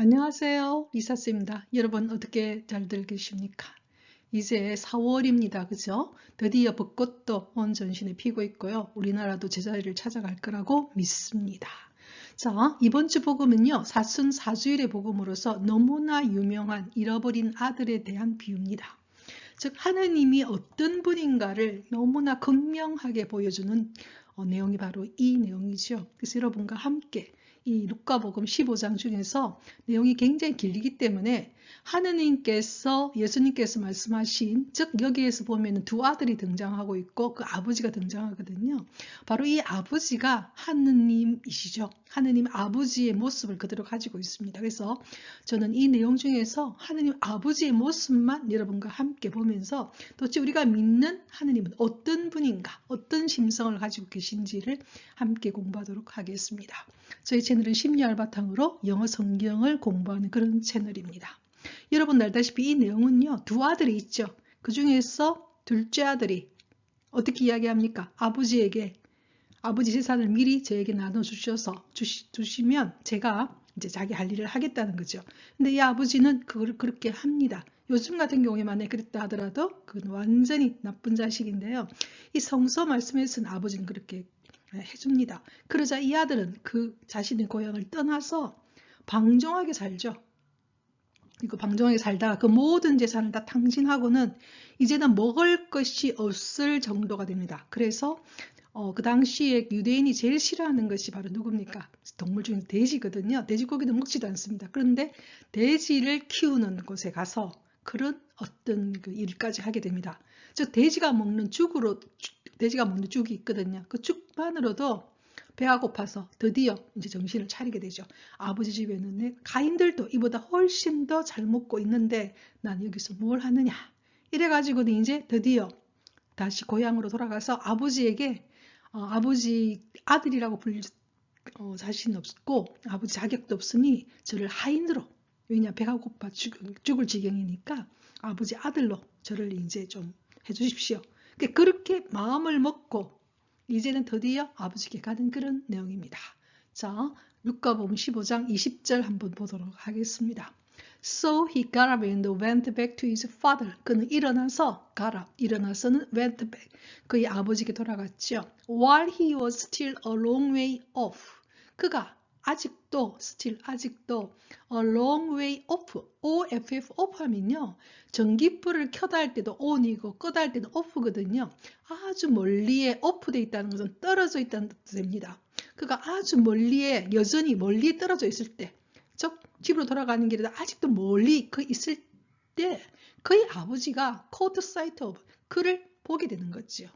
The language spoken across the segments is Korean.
안녕하세요. 리사스입니다. 여러분 어떻게 잘들 계십니까? 이제 4월입니다. 그죠? 드디어 벚꽃도 온 전신에 피고 있고요. 우리나라도 제자리를 찾아갈 거라고 믿습니다. 자, 이번 주 복음은요. 사순사주일의 복음으로서 너무나 유명한 잃어버린 아들에 대한 비유입니다. 즉 하느님이 어떤 분인가를 너무나 극명하게 보여주는 내용이 바로 이 내용이죠. 그래서 여러분과 함께 이 루카복음 15장 중에서 내용이 굉장히 길기 때문에 하느님께서 예수님께서 말씀하신, 즉 여기에서 보면 두 아들이 등장하고 있고 그 아버지가 등장하거든요. 바로 이 아버지가 하느님이시죠. 하느님 아버지의 모습을 그대로 가지고 있습니다. 그래서 저는 이 내용 중에서 하느님 아버지의 모습만 여러분과 함께 보면서 도대체 우리가 믿는 하느님은 어떤 분인가, 어떤 심성을 가지고 계신지를 함께 공부하도록 하겠습니다. 저희 채널은 심리학을 바탕으로 영어 성경을 공부하는 그런 채널입니다. 여러분 알다시피 이 내용은요, 두 아들이 있죠. 그 중에서 둘째 아들이 어떻게 이야기합니까? 아버지에게 아버지 재산을 미리 저에게 나눠주셔서 주시면 제가 이제 자기 할 일을 하겠다는 거죠. 근데 이 아버지는 그걸 그렇게 합니다. 요즘 같은 경우에 만약에 그랬다 하더라도 그건 완전히 나쁜 자식인데요. 이 성서 말씀에서는 아버지는 그렇게 해줍니다. 그러자 이 아들은 그 자신의 고향을 떠나서 방종하게 살죠. 그리고 방종하게 살다가 그 모든 재산을 다 탕진하고는 이제는 먹을 것이 없을 정도가 됩니다. 그래서 그 당시에 유대인이 제일 싫어하는 것이 바로 누굽니까? 동물 중에 돼지거든요. 돼지고기는 먹지도 않습니다. 그런데 돼지를 키우는 곳에 가서 그런 어떤 그 일까지 하게 됩니다. 즉 돼지가 먹는 죽이 있거든요. 그 죽만으로도 배가 고파서 드디어 이제 정신을 차리게 되죠. 아버지 집에는 내 가인들도 이보다 훨씬 더 잘 먹고 있는데 난 여기서 뭘 하느냐. 이래가지고는 이제 드디어 다시 고향으로 돌아가서 아버지에게 아버지 아들이라고 불릴 자신 없고 아버지 자격도 없으니 저를 하인으로, 왜냐 배가 고파 죽을 지경이니까 아버지 아들로 저를 이제 좀 해주십시오. 그렇게 마음을 먹고 이제는 드디어 아버지께 가는 그런 내용입니다. 자, 루카복음 15장 20절 한번 보도록 하겠습니다. So he got up and went back to his father. 그는 일어나서 got up, 일어나서는 went back, 그의 아버지께 돌아갔죠. While he was still a long way off. 그가 아직도 a long way off, off, off 하면요. 전기불을 켜다 할 때도 on이고 끄다 할 때도 off거든요. 아주 멀리에 off 되어 있다는 것은 떨어져 있다는 뜻도 됩니다. 그가 아주 멀리에, 여전히 멀리 떨어져 있을 때, 즉 집으로 돌아가는 길에 아직도 멀리 있을 때 그의 아버지가 caught sight of, 그를 보게 되는 거죠.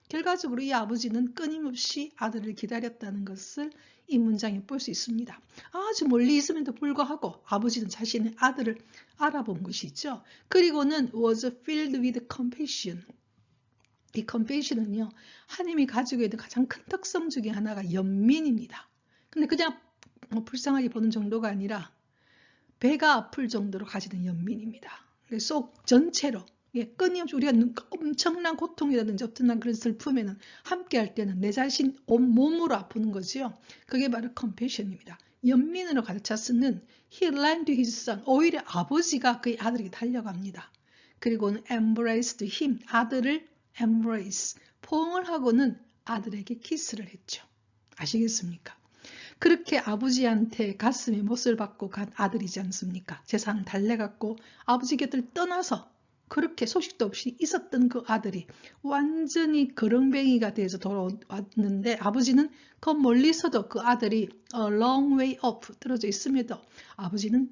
결과적으로 이 아버지는 끊임없이 아들을 기다렸다는 것을 이 문장에 볼 수 있습니다. 아주 멀리 있음에도 불구하고 아버지는 자신의 아들을 알아본 것이죠. 그리고는 was filled with compassion. 이 compassion은요, 하나님이 가지고 있는 가장 큰 특성 중에 하나가 연민입니다. 근데 그냥 불쌍하게 보는 정도가 아니라 배가 아플 정도로 가지는 연민입니다. 속 전체로, 끊임없이 우리가 엄청난 고통이라든지 어떤 그런 슬픔에는 함께 할 때는 내 자신 온 몸으로 아프는 거지요. 그게 바로 compassion입니다. 연민으로 가득 찼으는 he ran to his son. 오히려 아버지가 그의 아들에게 달려갑니다. 그리고는 embraced him. 아들을 embrace, 포옹을 하고는 아들에게 키스를 했죠. 아시겠습니까? 그렇게 아버지한테 가슴에 못을 박고 간 아들이지 않습니까? 재산을 달래갖고 아버지 곁을 떠나서 그렇게 소식도 없이 있었던 그 아들이 완전히 거렁뱅이가 돼서 돌아왔는데, 아버지는 그 멀리서도 그 아들이 a long way off 떨어져 있음에도 아버지는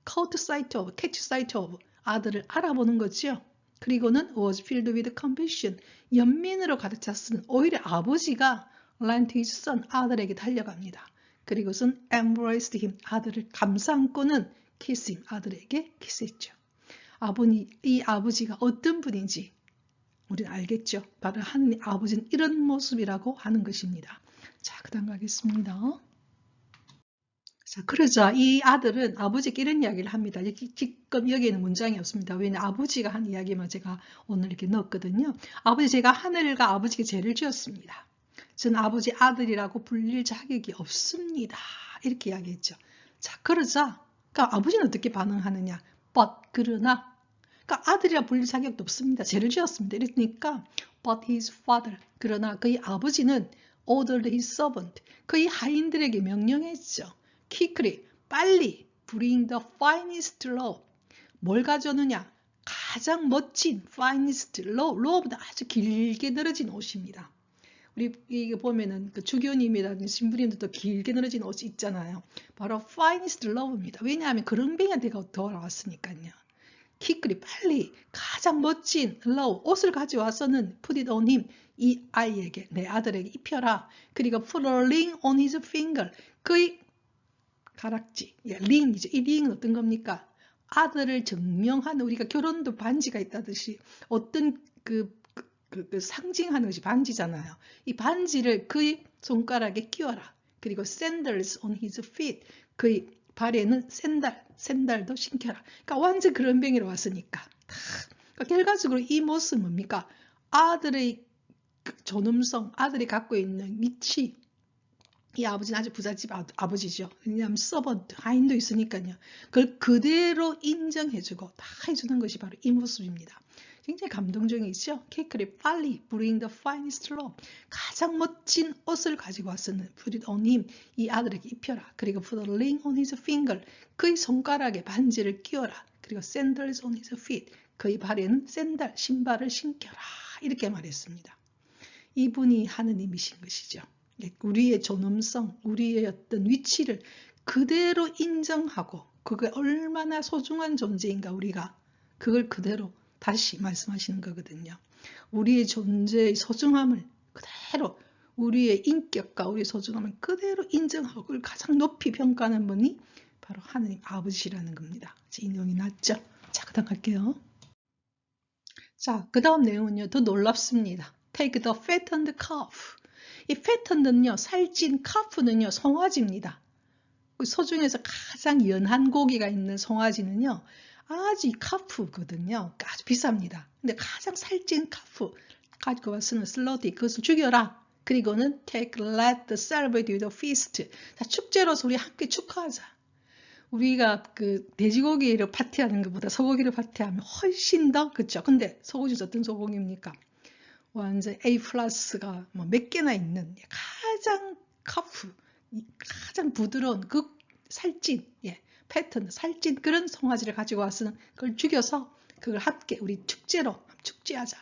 caught sight of, catch sight of, 아들을 알아보는 거죠. 그리고는 was filled with compassion, 연민으로 가득 찼으면 오히려 아버지가 ran to his son, 아들에게 달려갑니다. 그리고선 embraced him, 아들을 감싸안고는 kiss him, 아들에게 키스했죠. 이 아버지가 어떤 분인지 우리는 알겠죠. 바로 하느님 아버지는 이런 모습이라고 하는 것입니다. 자, 그 다음 가겠습니다. 자, 그러자 이 아들은 아버지께 이런 이야기를 합니다. 지금 여기에는 문장이 없습니다. 왜냐하면 아버지가 한 이야기만 제가 오늘 이렇게 넣었거든요. 아버지, 제가 하늘과 아버지께 죄를 지었습니다. 저는 아버지 아들이라고 불릴 자격이 없습니다. 이렇게 이야기했죠. 자, 그러자 그러니까 아버지는 어떻게 반응하느냐? But 그러나 그러니까 아들이라 불릴 자격도 없습니다. 죄를 지었습니다. 이러니까 but his father 그러나 그의 아버지는 ordered his servant 그의 하인들에게 명령했죠. quickly 빨리 bring the finest robe 뭘 가져오느냐? 가장 멋진 finest robe보다 아주 길게 늘어진 옷입니다. 우리 이게 보면은 그 주교님이라든지 신부님들도 길게 늘어진 옷이 있잖아요. 바로 finest robe입니다. 왜냐하면 그런뱅이한테 돌아왔으니까요. quickly 빨리 가장 멋진 옷을 가져와서는 put it on him 이 아이에게 내 아들에게 입혀라. 그리고 put a ring on his finger 그의 가락지 ring이죠. 이 ring은 어떤 겁니까? 아들을 증명하는 우리가 결혼도 반지가 있다듯이 어떤 그 상징하는 것이 반지잖아요. 이 반지를 그의 손가락에 끼워라. 그리고 sandals on his feet 그의 발에는 샌달도 신겨라. 그러니까 완전 그런 병이로 왔으니까. 그러니까 결과적으로 이 모습은 뭡니까? 아들의 존엄성, 아들이 갖고 있는 위치. 이 아버지는 아주 부잣집 아버지죠. 왜냐하면 서번트, 하인도 있으니까요. 그걸 그대로 인정해주고 다 해주는 것이 바로 이 모습입니다. 굉장히 감동적이죠. 케이크를 빨리 bring the finest robe 가장 멋진 옷을 가지고 왔으면 put it on him 이 아들에게 입혀라. 그리고 put a ring on his finger 그의 손가락에 반지를 끼워라. 그리고 sandals on his feet 그의 발에는 샌달 신발을 신겨라. 이렇게 말했습니다. 이분이 하느님이신 것이죠. 우리의 존엄성, 우리의 어떤 위치를 그대로 인정하고 그게 얼마나 소중한 존재인가 우리가 그걸 그대로 다시 말씀하시는 거거든요. 우리의 존재의 소중함을 그대로 우리의 인격과 우리의 소중함을 그대로 인정하고 그걸 가장 높이 평가하는 분이 바로 하느님 아버지라는 겁니다. 인용이 났죠? 자, 그 다음 갈게요. 자, 그 다음 내용은요. 더 놀랍습니다. Take the fattened calf. 이 fattened는요. 살찐 calf는요. 송아지입니다. 소중에서 가장 연한 고기가 있는 송아지는요. 아주 카프거든요. 아주 비쌉니다. 근데 가장 살찐 카프 가지고 왔으면 슬로티 그것을 죽여라. 그리고는 take let the celebrate with a feast. 자, 축제로서 우리 함께 축하하자. 우리가 그 돼지고기를 파티하는 것보다 소고기를 파티하면 훨씬 더 그렇죠. 근데 소고기는 어떤 소고기입니까? 완전 A 플러스가 뭐 몇 개나 있는 가장 카프 가장 부드러운 그 살찐 패턴 살찐 그런 송아지를 가지고 왔으면 그걸 죽여서 그걸 함께 우리 축제로 축제하자.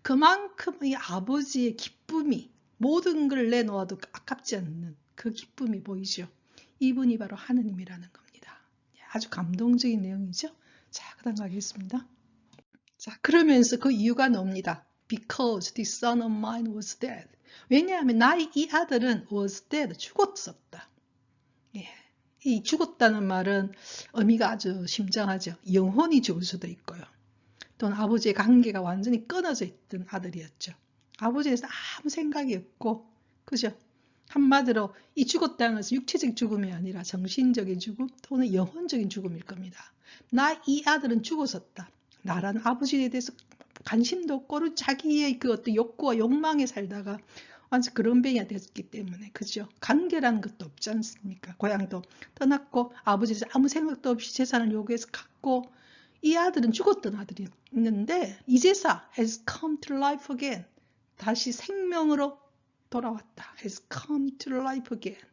그만큼 이 아버지의 기쁨이 모든 걸 내놓아도 아깝지 않는 그 기쁨이 보이죠. 이분이 바로 하느님이라는 겁니다. 아주 감동적인 내용이죠. 자, 그 다음 가겠습니다. 자, 그러면서 그 이유가 나옵니다. Because this son of mine was dead. 왜냐하면 나의 이 아들은 was dead, 죽었었다. 이 죽었다는 말은 의미가 아주 심장하죠. 영혼이 죽을 수도 있고요. 또는 아버지의 관계가 완전히 끊어져 있던 아들이었죠. 아버지에 대해서 아무 생각이 없고, 그죠? 한마디로 이 죽었다는 것은 육체적 죽음이 아니라 정신적인 죽음 또는 영혼적인 죽음일 겁니다. 나 이 아들은 죽었었다. 나라는 아버지에 대해서 관심도 없고 자기의 그 어떤 욕구와 욕망에 살다가 완전 그런 병이 됐기 때문에 그죠? 관계라는 것도 없지 않습니까? 고향도 떠났고 아버지에서 아무 생각도 없이 재산을 요구해서 갖고 이 아들은 죽었던 아들이었는데 이제서 has come to life again 다시 생명으로 돌아왔다. has come to life again.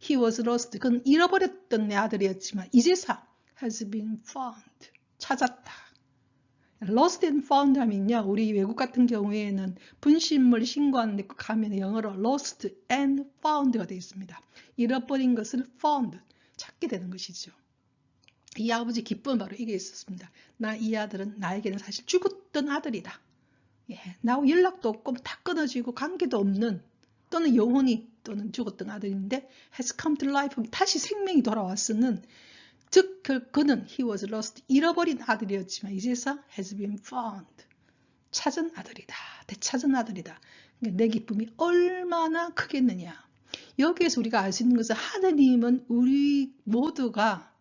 He was lost. 그건 잃어버렸던 내 아들이었지만 이제서 has been found. 찾았다. lost and found 하면요. 우리 외국 같은 경우에는 분신물 신고하는 데 가면 영어로 lost and found가 되어 있습니다. 잃어버린 것을 found, 찾게 되는 것이죠. 이 아버지 기쁨은 바로 이게 있었습니다. 나 이 아들은 나에게는 사실 죽었던 아들이다. 나하고 연락도 없고 다 끊어지고 관계도 없는 또는 영혼이 또는 죽었던 아들인데 has come to life, 다시 생명이 돌아왔으는 즉 그는 he was lost, 잃어버린 아들이었지만 이제서 has been found, 찾은 아들이다. 되찾은 아들이다. 그러니까 내 기쁨이 얼마나 크겠느냐. 여기에서 우리가 알 수 있는 것은 하느님은 우리 모두가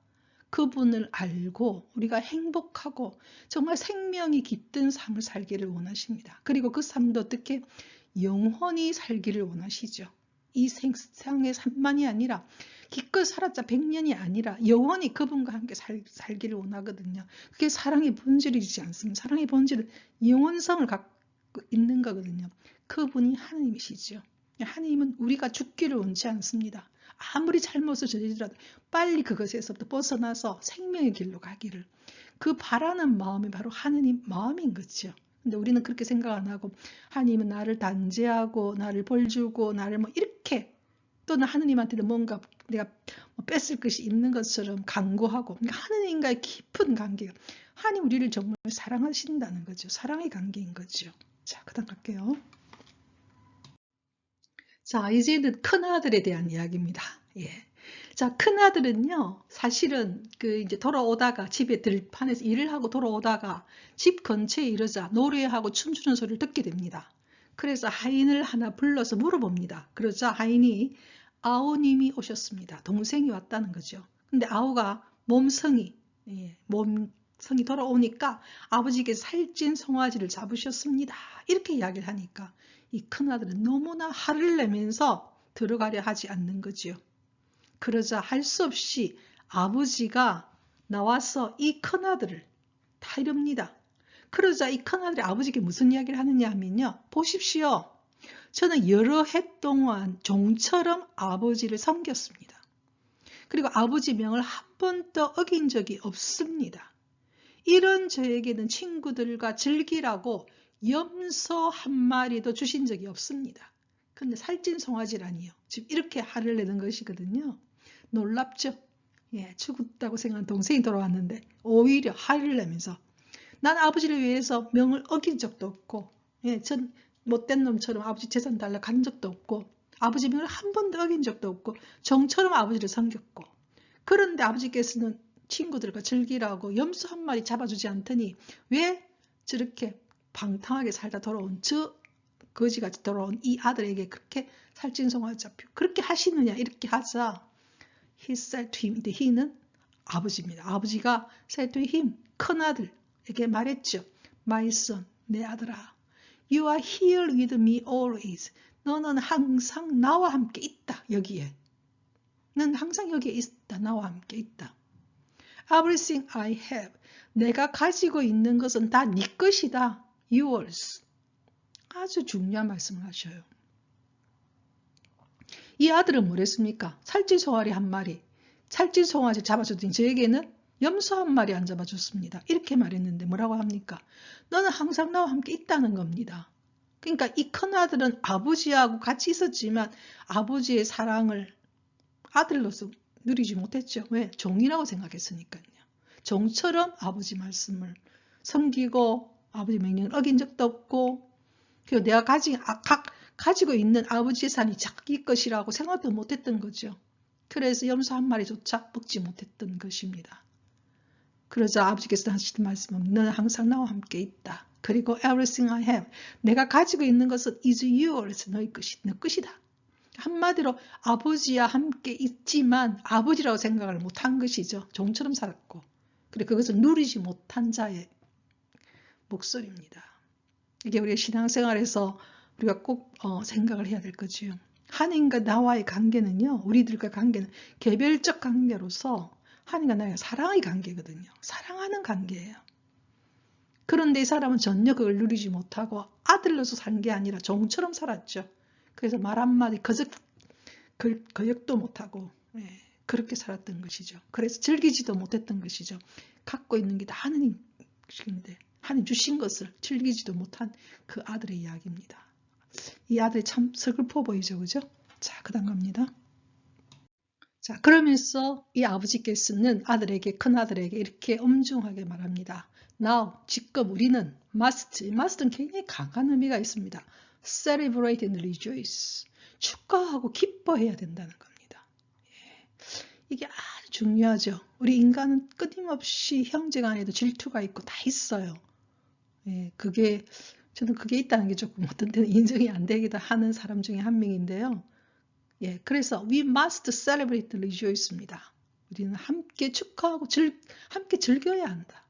그분을 알고 우리가 행복하고 정말 생명이 깃든 삶을 살기를 원하십니다. 그리고 그 삶도 어떻게 영원히 살기를 원하시죠. 이 세상의 삶만이 아니라 기껏 살았자 100년이 아니라 영원히 그분과 함께 살기를 원하거든요. 그게 사랑의 본질이지 않습니까? 사랑의 본질은 영원성을 갖고 있는 거거든요. 그분이 하나님이시죠. 하나님은 우리가 죽기를 원치 않습니다. 아무리 잘못을 저지르더라도 빨리 그것에서부터 벗어나서 생명의 길로 가기를, 그 바라는 마음이 바로 하느님 마음인 거죠. 근데 우리는 그렇게 생각 안 하고 하나님은 나를 단죄하고 나를 벌주고 나를 뭐 이렇게, 또는 하느님한테는 뭔가 내가 뺏을 것이 있는 것처럼 간구하고, 그러니까 하느님과의 깊은 관계가, 하나님 우리를 정말 사랑하신다는 거죠. 사랑의 관계인 거죠. 자, 그다음 갈게요. 자, 이제는 큰아들에 대한 이야기입니다. 예. 자, 큰아들은요, 사실은 이제 돌아오다가 집에 들판에서 일을 하고 돌아오다가 집 근처에 이르자 노래하고 춤추는 소리를 듣게 됩니다. 그래서 하인을 하나 불러서 물어봅니다. 그러자 하인이 아우님이 오셨습니다. 동생이 왔다는 거죠. 근데 아우가 몸성이 돌아오니까 아버지께 살찐 송아지를 잡으셨습니다. 이렇게 이야기를 하니까 이 큰아들은 너무나 화를 내면서 들어가려 하지 않는 거지요. 그러자 할 수 없이 아버지가 나와서 이 큰아들을 타이릅니다. 그러자 이 큰아들이 아버지께 무슨 이야기를 하느냐 하면요. 보십시오. 저는 여러 해 동안 종처럼 아버지를 섬겼습니다. 그리고 아버지 명을 한 번도 어긴 적이 없습니다. 이런 저에게는 친구들과 즐기라고 염소 한 마리도 주신 적이 없습니다. 근데 살찐 송아지라니요. 지금 이렇게 화를 내는 것이거든요. 놀랍죠? 예, 죽었다고 생각한 동생이 돌아왔는데 오히려 화를 내면서 난 아버지를 위해서 명을 어긴 적도 없고, 예, 전 못된 놈처럼 아버지 재산 달라 간 적도 없고, 아버지 명을 한 번도 어긴 적도 없고, 정처럼 아버지를 섬겼고, 그런데 아버지께서는 친구들과 즐기라고 염소 한 마리 잡아주지 않더니 왜 저렇게 방탕하게 살다 돌아온 저 거지같이 돌아온 이 아들에게 그렇게 살찐 송아지 잡혀 그렇게 하시느냐, 이렇게 하자 he said to him, he는 아버지입니다. 아버지가 said to him, 큰아들에게 말했죠. My son, 내 아들아, you are here with me always. 너는 항상 나와 함께 있다. 여기에 넌 항상 여기에 있다. 나와 함께 있다. Everything I have, 내가 가지고 있는 것은 다 네 것이다. Yours. 아주 중요한 말씀을 하셔요. 이 아들은 뭐랬습니까? 살찐 송아지 한 마리, 살찐 송아지 잡아줬더니 저에게는 염소 한 마리 안 잡아줬습니다. 이렇게 말했는데 뭐라고 합니까? 너는 항상 나와 함께 있다는 겁니다. 그러니까 이 큰아들은 아버지하고 같이 있었지만 아버지의 사랑을 아들로서 누리지 못했죠. 왜? 종이라고 생각했으니까요. 종처럼 아버지 말씀을 섬기고 아버지 명령을 어긴 적도 없고, 그리고 내가 가지고 있는 아버지 재산이 자기 것이라고 생각도 못했던 거죠. 그래서 염소 한 마리조차 먹지 못했던 것입니다. 그러자 아버지께서 하시는 말씀은 너는 항상 나와 함께 있다. 그리고 everything I have, 내가 가지고 있는 것은 is yours, 너의 것이, 너 것이다. 한마디로 아버지와 함께 있지만 아버지라고 생각을 못한 것이죠. 종처럼 살았고, 그리고 그것을 누리지 못한 자의 목소리입니다. 이게 우리의 신앙생활에서 우리가 꼭 생각을 해야 될 거지요. 하나님과 나와의 관계는요, 우리들과 관계는 개별적 관계로서 하나님과 나의 사랑의 관계거든요. 사랑하는 관계예요. 그런데 이 사람은 전혀 그걸 누리지 못하고 아들로서 산 게 아니라 종처럼 살았죠. 그래서 말 한마디 거역도 못하고 그렇게 살았던 것이죠. 그래서 즐기지도 못했던 것이죠. 갖고 있는 게 다 하느님인데 하나님 주신 것을 즐기지도 못한 그 아들의 이야기입니다. 이 아들이 참 슬퍼 보이죠, 그죠? 자, 그 다음 갑니다. 자, 그러면서 이 아버지께서는 큰 아들에게 이렇게 엄중하게 말합니다. Now, 지금 우리는 must는 굉장히 강한 의미가 있습니다. Celebrate and rejoice. 축하하고 기뻐해야 된다는 겁니다. 이게 아주 중요하죠. 우리 인간은 끊임없이 형제간에도 질투가 있고 다 있어요. 저는 그게 있다는 게 조금 어떤 때는 인정이 안 되기도 하는 사람 중에 한 명인데요. 그래서 we must celebrate and rejoice입니다. 우리는 함께 축하하고 함께 즐겨야 한다.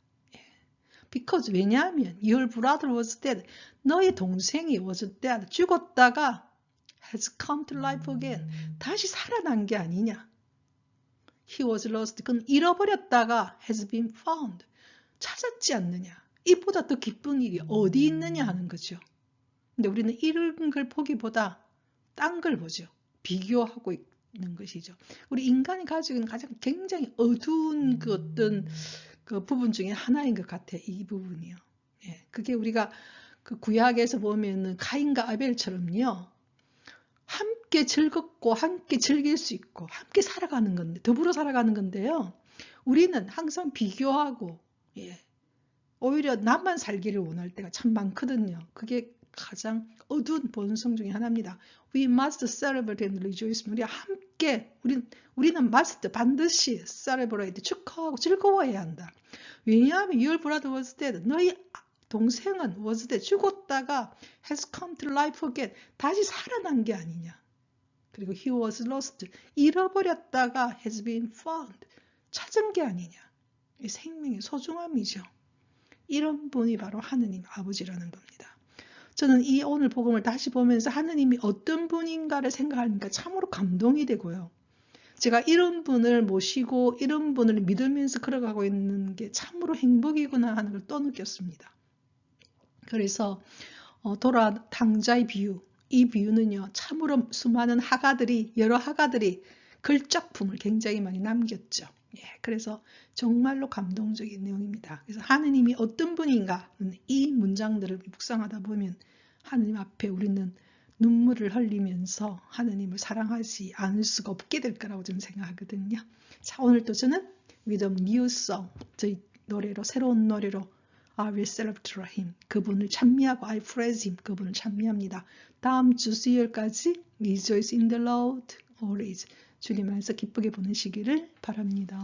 Because 왜냐하면 your brother was dead. 너의 동생이 was dead. 죽었다가 has come to life again. 다시 살아난 게 아니냐. He was lost. 그건 잃어버렸다가 has been found. 찾았지 않느냐. 이보다 더 기쁜 일이 어디 있느냐 하는 거죠. 근데 우리는 이런 걸 보기보다 딴 걸 보죠. 비교하고 있는 것이죠. 우리 인간이 가지고 있는 가장 굉장히 어두운 그 어떤 그 부분 중에 하나인 것 같아. 이 부분이요. 예, 그게 우리가 그 구약에서 보면은 가인과 아벨처럼요. 함께 즐겁고 함께 즐길 수 있고 함께 살아가는 건데 더불어 살아가는 건데요. 우리는 항상 비교하고 예, 오히려 나만 살기를 원할 때가 참 많거든요. 그게 가장 어두운 본성 중에 하나입니다. We must celebrate and rejoice. 우리 함께 우리는 must 반드시 celebrate 축하하고 즐거워해야 한다. 왜냐하면 your brother was dead. 너희 동생은 was dead 죽었다가 has come to life again. 다시 살아난 게 아니냐. 그리고 he was lost. 잃어버렸다가 has been found. 찾은 게 아니냐. 이 생명의 소중함이죠. 이런 분이 바로 하느님 아버지라는 겁니다. 저는 이 오늘 복음을 다시 보면서 하느님이 어떤 분인가를 생각하니까 참으로 감동이 되고요. 제가 이런 분을 모시고 이런 분을 믿으면서 걸어가고 있는 게 참으로 행복이구나 하는 걸 또 느꼈습니다. 그래서 도라 탕자의 비유, 이 비유는요. 참으로 수많은 화가들이 여러 화가들이 글작품을 굉장히 많이 남겼죠. 예, 그래서 정말로 감동적인 내용입니다. 그래서 하느님이 어떤 분인가 이 문장들을 묵상하다 보면 하느님 앞에 우리는 눈물을 흘리면서 하느님을 사랑하지 않을 수가 없게 될 거라고 저는 생각하거든요. 자, 오늘도 저는 with a new song, 저희 노래로 새로운 노래로 I will celebrate him. 그분을 찬미하고 I praise him. 그분을 찬미합니다. 다음 주 수요일까지 rejoice in the Lord always. 주님 안에서 기쁘게 보내시기를 바랍니다.